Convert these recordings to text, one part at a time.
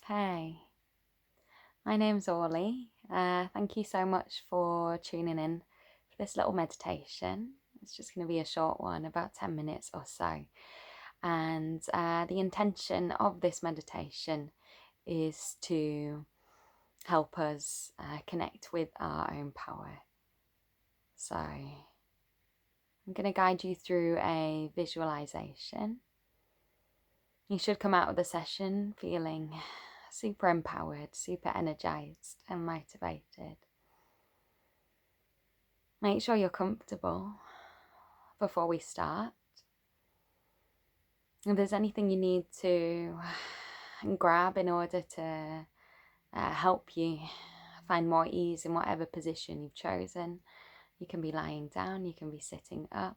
Hey, my name's Orly. Thank you so much for tuning in for this little meditation. It's just going to be a short one, about 10 minutes or so. And the intention of this meditation is to help us connect with our own power. So I'm going to guide you through a visualization. You should come out of the session feeling super empowered, super energized and motivated. Make sure you're comfortable before we start. If there's anything you need to grab in order to help you find more ease in whatever position you've chosen, you can be lying down, you can be sitting up.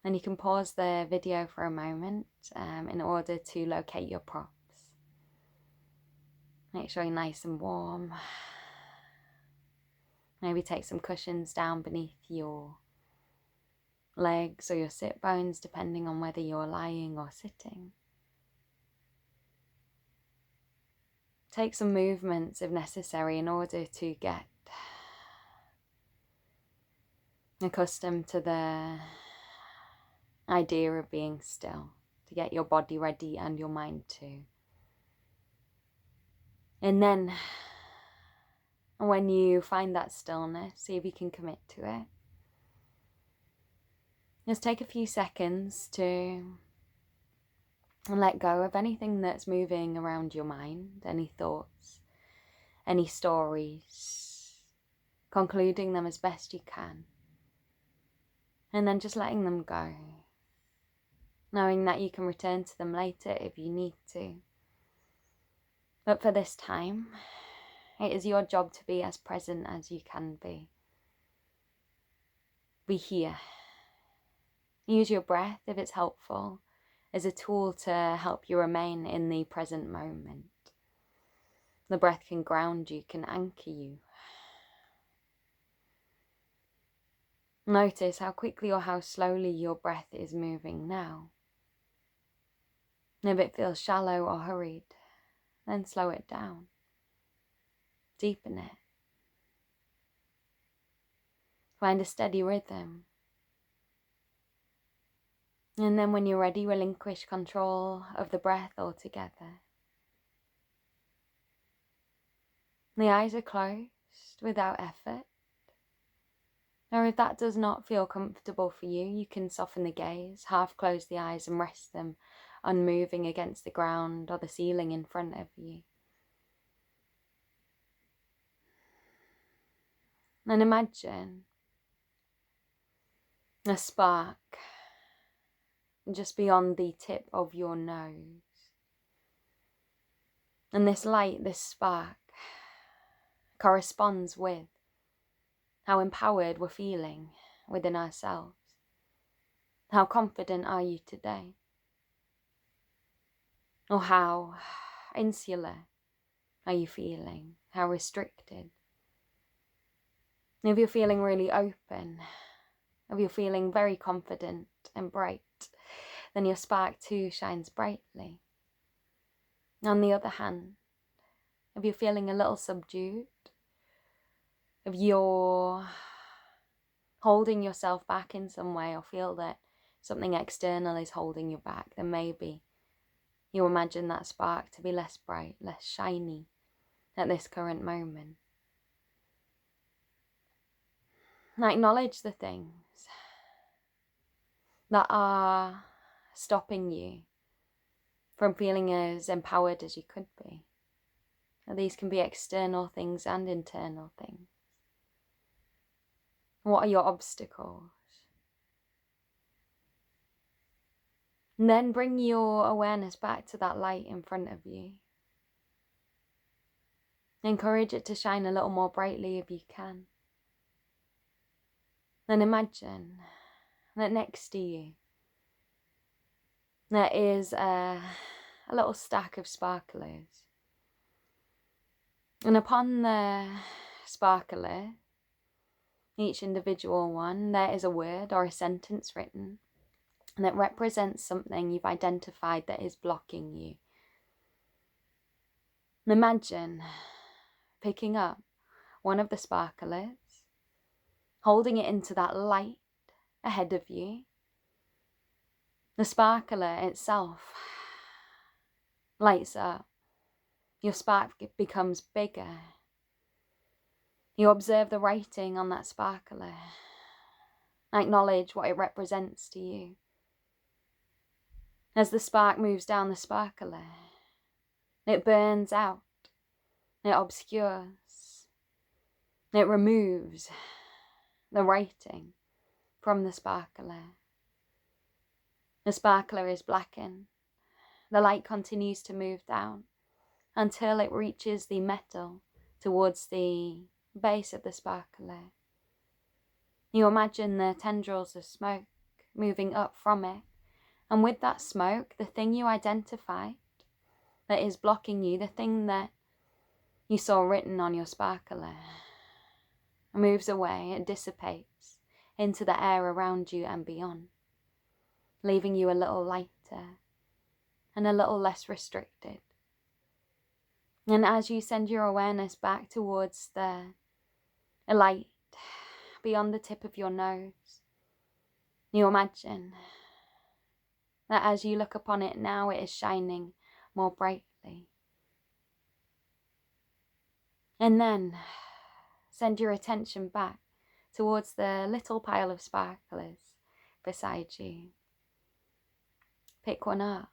And you can pause the video for a moment in order to locate your props. Make sure you're nice and warm. Maybe take some cushions down beneath your legs or your sit bones, depending on whether you're lying or sitting. Take some movements if necessary in order to get accustomed to the idea of being still, to get your body ready and your mind too. And then when you find that stillness, see if you can commit to it. Just take a few seconds to let go of anything that's moving around your mind, any thoughts, any stories, concluding them as best you can. And then just letting them go, knowing that you can return to them later if you need to. But for this time, it is your job to be as present as you can be. Be here. Use your breath, if it's helpful, as a tool to help you remain in the present moment. The breath can ground you, can anchor you. Notice how quickly or how slowly your breath is moving now. If it feels shallow or hurried, then slow it down. Deepen it. Find a steady rhythm. And then when you're ready, relinquish control of the breath altogether. The eyes are closed without effort. Or if that does not feel comfortable for you, you can soften the gaze, half close the eyes and rest them unmoving against the ground or the ceiling in front of you. And imagine a spark just beyond the tip of your nose. And this light, this spark, corresponds with how empowered we're feeling within ourselves. How confident are you today? Or how insular are you feeling? How restricted? If you're feeling really open, if you're feeling very confident and bright, then your spark too shines brightly. On the other hand, if you're feeling a little subdued, if you're holding yourself back in some way or feel that something external is holding you back, then maybe you imagine that spark to be less bright, less shiny at this current moment. And acknowledge the things that are stopping you from feeling as empowered as you could be. And these can be external things and internal things. What are your obstacles? And then bring your awareness back to that light in front of you. Encourage it to shine a little more brightly if you can. Then imagine that next to you there is a little stack of sparklers. And upon the sparkler, each individual one, there is a word or a sentence written that represents something you've identified that is blocking you. Imagine picking up one of the sparklers, holding it into that light ahead of you. The sparkler itself lights up. Your spark becomes bigger. You observe the writing on that sparkler. Acknowledge what it represents to you. As the spark moves down the sparkler, it burns out, it obscures, it removes the writing from the sparkler. The sparkler is blackened. The light continues to move down until it reaches the metal towards the base of the sparkler. You imagine the tendrils of smoke moving up from it, and with that smoke, the thing you identified that is blocking you, the thing that you saw written on your sparkler, moves away, it dissipates into the air around you and beyond, leaving you a little lighter and a little less restricted. And as you send your awareness back towards the light beyond the tip of your nose, you imagine that as you look upon it now, it is shining more brightly. And then send your attention back towards the little pile of sparklers beside you. Pick one up.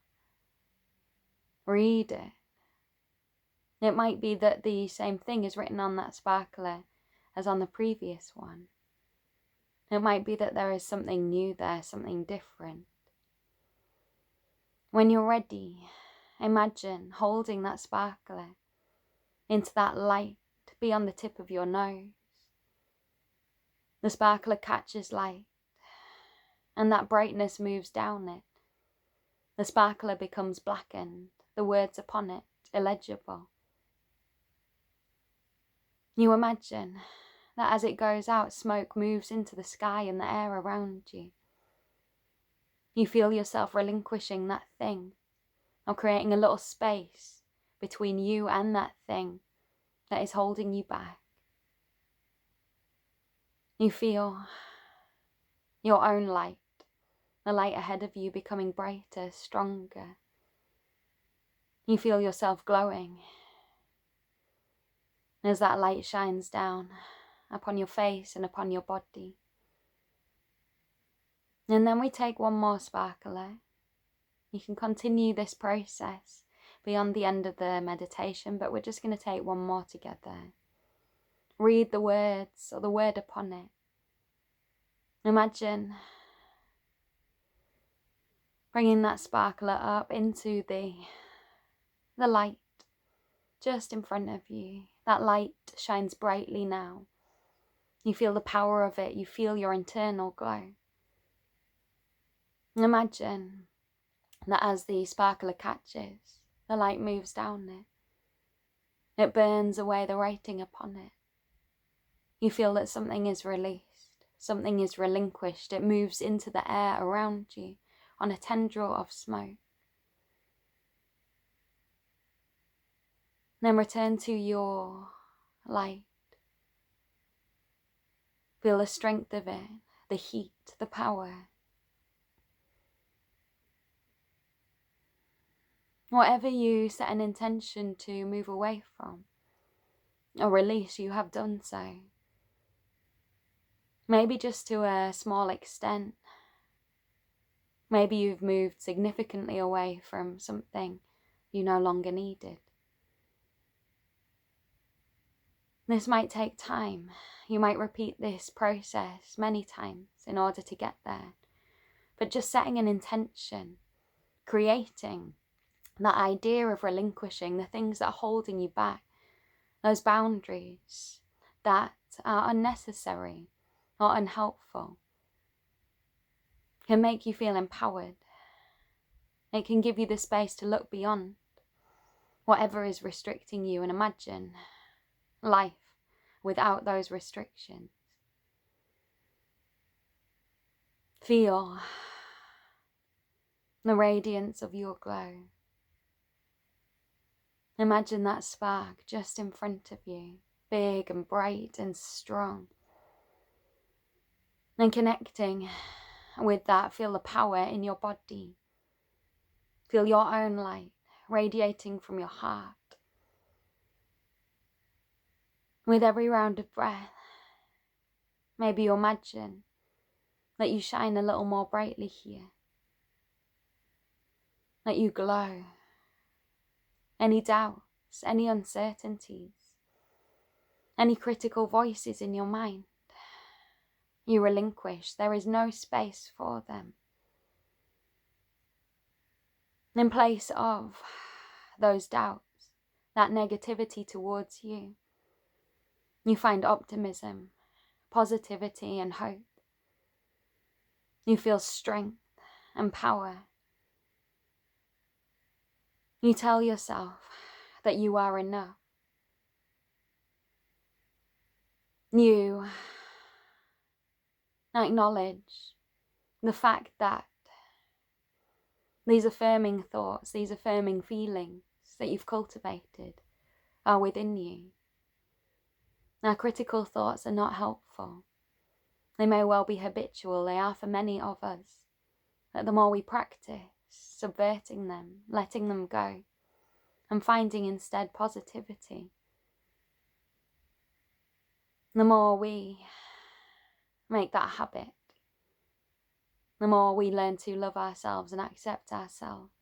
Read it. It might be that the same thing is written on that sparkler as on the previous one. It might be that there is something new there, something different. When you're ready, imagine holding that sparkler into that light beyond the tip of your nose. The sparkler catches light, and that brightness moves down it. The sparkler becomes blackened, the words upon it illegible. You imagine that as it goes out, smoke moves into the sky and the air around you. You feel yourself relinquishing that thing, or creating a little space between you and that thing that is holding you back. You feel your own light, the light ahead of you, becoming brighter, stronger. You feel yourself glowing as that light shines down upon your face and upon your body. And then we take one more sparkler. You can continue this process beyond the end of the meditation, but we're just going to take one more together. Read the words or the word upon it. Imagine bringing that sparkler up into the light just in front of you. That light shines brightly now. You feel the power of it. You feel your internal glow. Imagine that as the sparkler catches, the light moves down it. It burns away the writing upon it. You feel that something is released, something is relinquished. It moves into the air around you on a tendril of smoke. Then return to your light. Feel the strength of it, the heat, the power. Whatever you set an intention to move away from or release, you have done so. Maybe just to a small extent. Maybe you've moved significantly away from something you no longer needed. This might take time. You might repeat this process many times in order to get there. But just setting an intention, creating that idea of relinquishing the things that are holding you back, those boundaries that are unnecessary or unhelpful, can make you feel empowered. It can give you the space to look beyond whatever is restricting you and imagine life without those restrictions. Feel the radiance of your glow. Imagine that spark just in front of you, big and bright and strong. And connecting with that, feel the power in your body. Feel your own light radiating from your heart. With every round of breath, maybe you imagine that you shine a little more brightly here. That you glow. Any doubts, any uncertainties, any critical voices in your mind, you relinquish. There is no space for them. In place of those doubts, that negativity towards you, you find optimism, positivity, and hope. You feel strength and power. You tell yourself that you are enough. You acknowledge the fact that these affirming thoughts, these affirming feelings that you've cultivated are within you. Now, critical thoughts are not helpful. They may well be habitual, they are for many of us. But the more we practice subverting them, letting them go, and finding instead positivity, the more we make that habit, the more we learn to love ourselves and accept ourselves.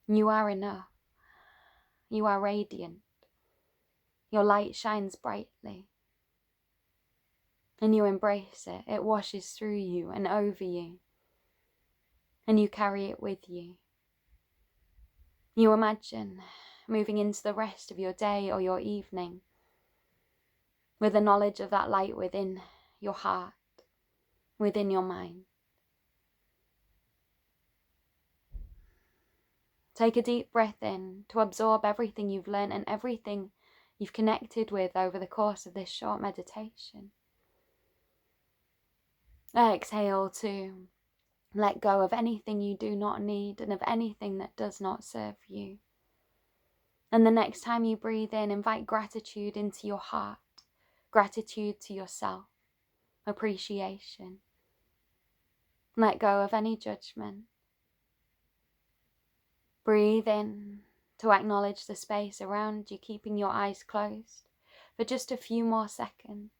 You are enough. You are radiant. Your light shines brightly. And you embrace it. It washes through you and over you. And you carry it with you. You imagine moving into the rest of your day or your evening with the knowledge of that light within your heart, within your mind. Take a deep breath in to absorb everything you've learned and everything you've connected with over the course of this short meditation. Exhale to let go of anything you do not need and of anything that does not serve you. And the next time you breathe in, invite gratitude into your heart, gratitude to yourself, appreciation. Let go of any judgment. Breathe in to acknowledge the space around you, keeping your eyes closed for just a few more seconds.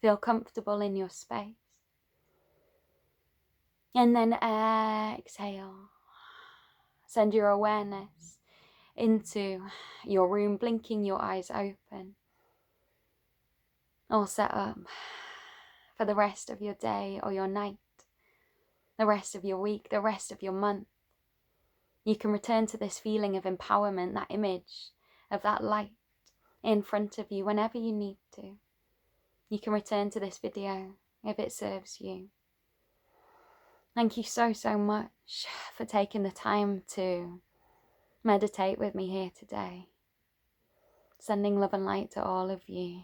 Feel comfortable in your space. And then exhale. Send your awareness into your room, blinking your eyes open. All set up for the rest of your day or your night, the rest of your week, the rest of your month. You can return to this feeling of empowerment, that image of that light in front of you whenever you need to. You can return to this video if it serves you. Thank you so much for taking the time to meditate with me here today. Sending love and light to all of you.